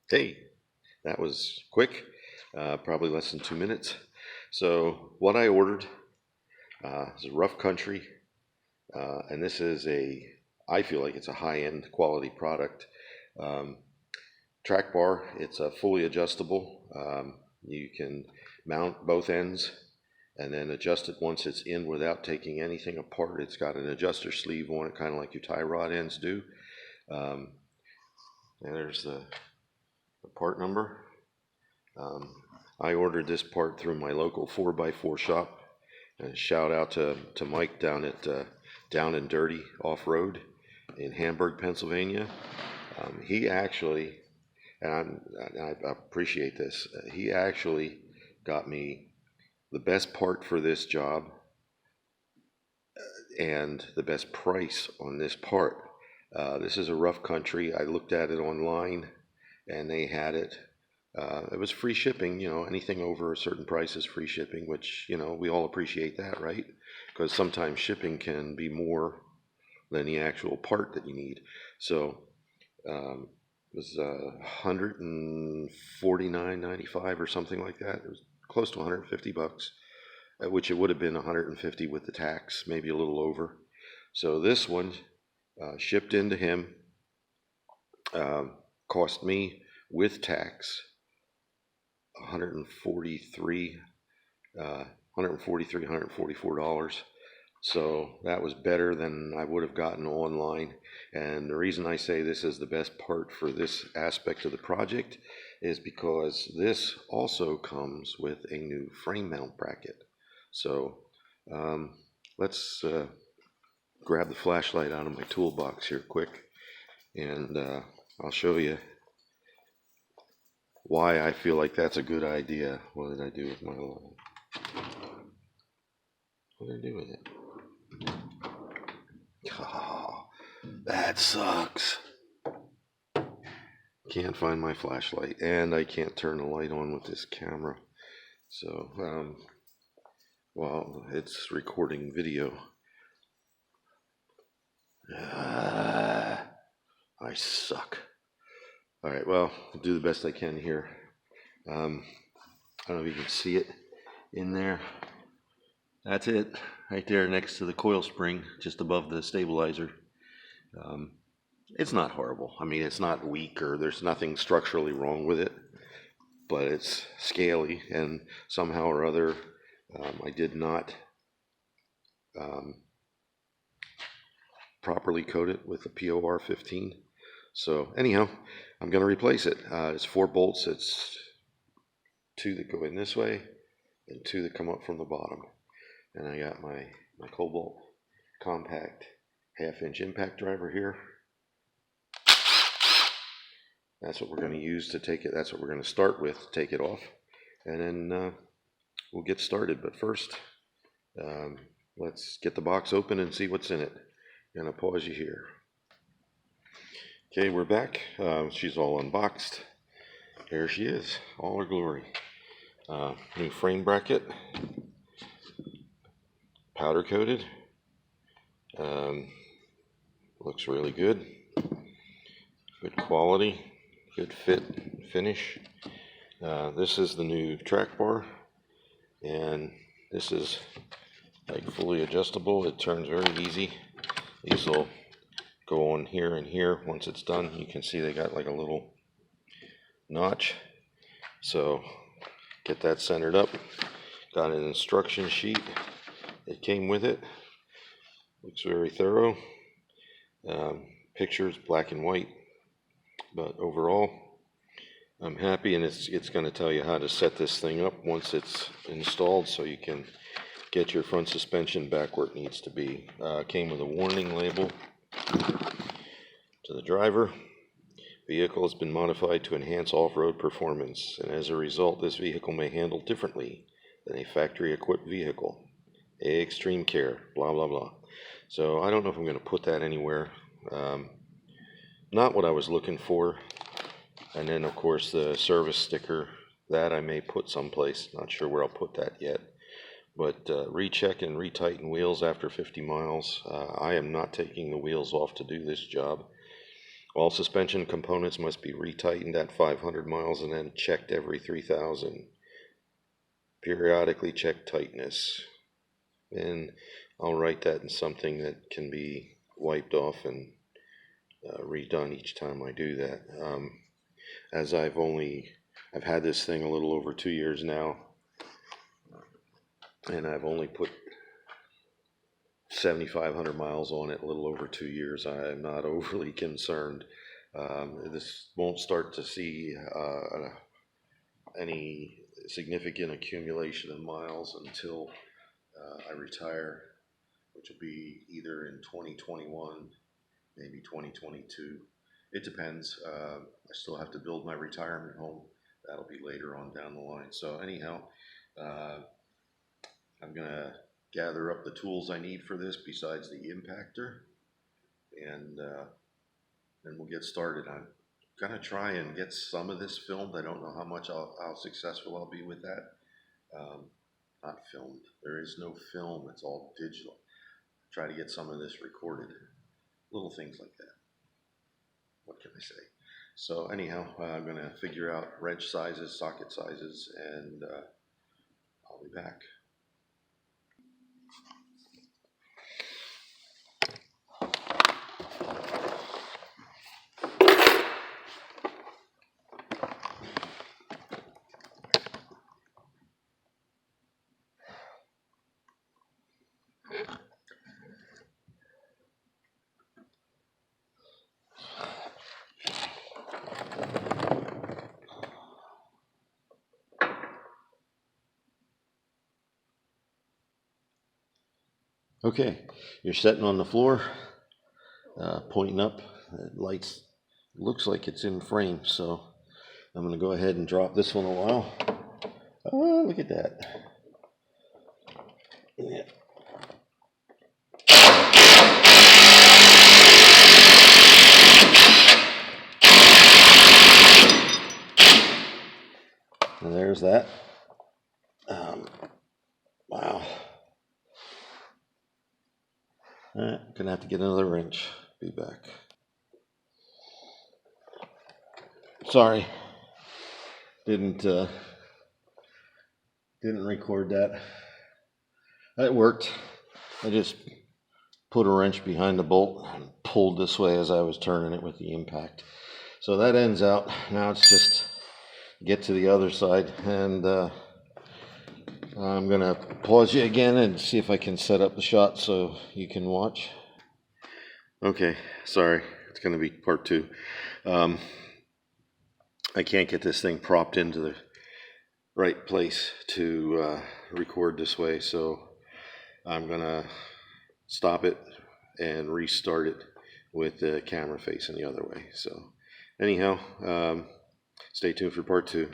Hey, that was quick, probably less than 2 minutes. So, what I ordered is a rough country, and this is I feel like it's a high end quality product. Um, Track bar, it's a fully adjustable. You can mount both ends and then adjust it once it's in without taking anything apart. It's got an adjuster sleeve on it, kind of like your tie rod ends do. Um, and there's the part number. Um, I ordered this part through my local 4x4 shop. And shout out to Mike down at Down and Dirty Off Road in Hamburg, Pennsylvania. He actually, I appreciate this, he actually got me the best part for this job and the best price on this part. This is a rough country. I looked at it online and they had it. It was free shipping, anything over a certain price is free shipping, which, we all appreciate that, right? Because sometimes shipping can be more than the actual part that you need. So it was 149.95 or something like that. It was close to 150 bucks, which it would have been 150 with the tax, maybe a little over. So this one shipped into him, cost me with tax 143 $144. So that was better than I would have gotten online. And the reason I say this is the best part for this aspect of the project is because this also comes with a new frame mount bracket. So um, let's grab the flashlight out of my toolbox here quick, and I'll show you why I feel like that's a good idea. What did I do with my line? What did I do with it? Oh, that sucks. Can't find my flashlight, and I can't turn the light on with this camera. So, well, it's recording video. I suck. All right, well, I'll do the best I can here. I don't know if you can see it in there. That's it, right there next to the coil spring, just above the stabilizer. It's not horrible. I mean, it's not weak or there's nothing structurally wrong with it, but it's scaly, and somehow or other, I did not properly coat it with a POR 15. So anyhow, I'm going to replace it. It's 4 bolts. It's 2 that go in this way and 2 that come up from the bottom. And I got my Cobalt compact 1/2-inch impact driver here. That's what we're going to use to take it. That's what we're going to start with to take it off. And then we'll get started. But first, let's get the box open and see what's in it. I'm going to pause you here. Okay, we're back. She's all unboxed. There she is, all her glory. New frame bracket, powder coated. Looks really good. Good quality, good fit, finish. This is the new track bar, and this is like fully adjustable. It turns very easy. These will go on here and here. Once it's done, you can see they got like a little notch. So get that centered up. Got an instruction sheet that came with it. Looks very thorough. Pictures black and white, but overall I'm happy, and it's going to tell you how to set this thing up once it's installed, so you can get your front suspension back where it needs to be. Came with a warning label to the driver. Vehicle has been modified to enhance off-road performance, and as a result, this vehicle may handle differently than a factory-equipped vehicle. Extreme care, blah, blah, blah. So I don't know if I'm going to put that anywhere. Not what I was looking for. And then, of course, the service sticker, that I may put someplace. Not sure where I'll put that yet. But recheck and retighten wheels after 50 miles. I am not taking the wheels off to do this job. All suspension components must be retightened at 500 miles and then checked every 3,000. Periodically check tightness. And I'll write that in something that can be wiped off and redone each time I do that. As I've had this thing a little over 2 years now, and I've only put 7,500 miles on it, a little over 2 years. I'm not overly concerned. This won't start to see any significant accumulation of miles until I retire, which will be either in 2021, maybe 2022. It depends. I still have to build my retirement home. That'll be later on down the line. So anyhow, I'm gonna gather up the tools I need for this besides the impactor, and then we'll get started. I'm gonna try and get some of this filmed. I don't know how successful I'll be with that. Not filmed. There is no film. It's all digital. Try to get some of this recorded. Little things like that. What can I say? So anyhow, I'm gonna figure out wrench sizes, socket sizes, and I'll be back. Okay, you're sitting on the floor, pointing up. The lights looks like it's in frame, so I'm going to go ahead and drop this one a while. Oh, look at that. Yeah. And there's that. Wow. Gonna have to get another wrench. Be back. Sorry, didn't record that. It worked. I just put a wrench behind the bolt and pulled this way as I was turning it with the impact. So that ends out. Now it's just get to the other side, and I'm gonna pause you again and see if I can set up the shot so you can watch. Okay, sorry, it's gonna be part 2. I can't get this thing propped into the right place to record this way, so I'm gonna stop it and restart it with the camera facing the other way. So anyhow, stay tuned for part 2.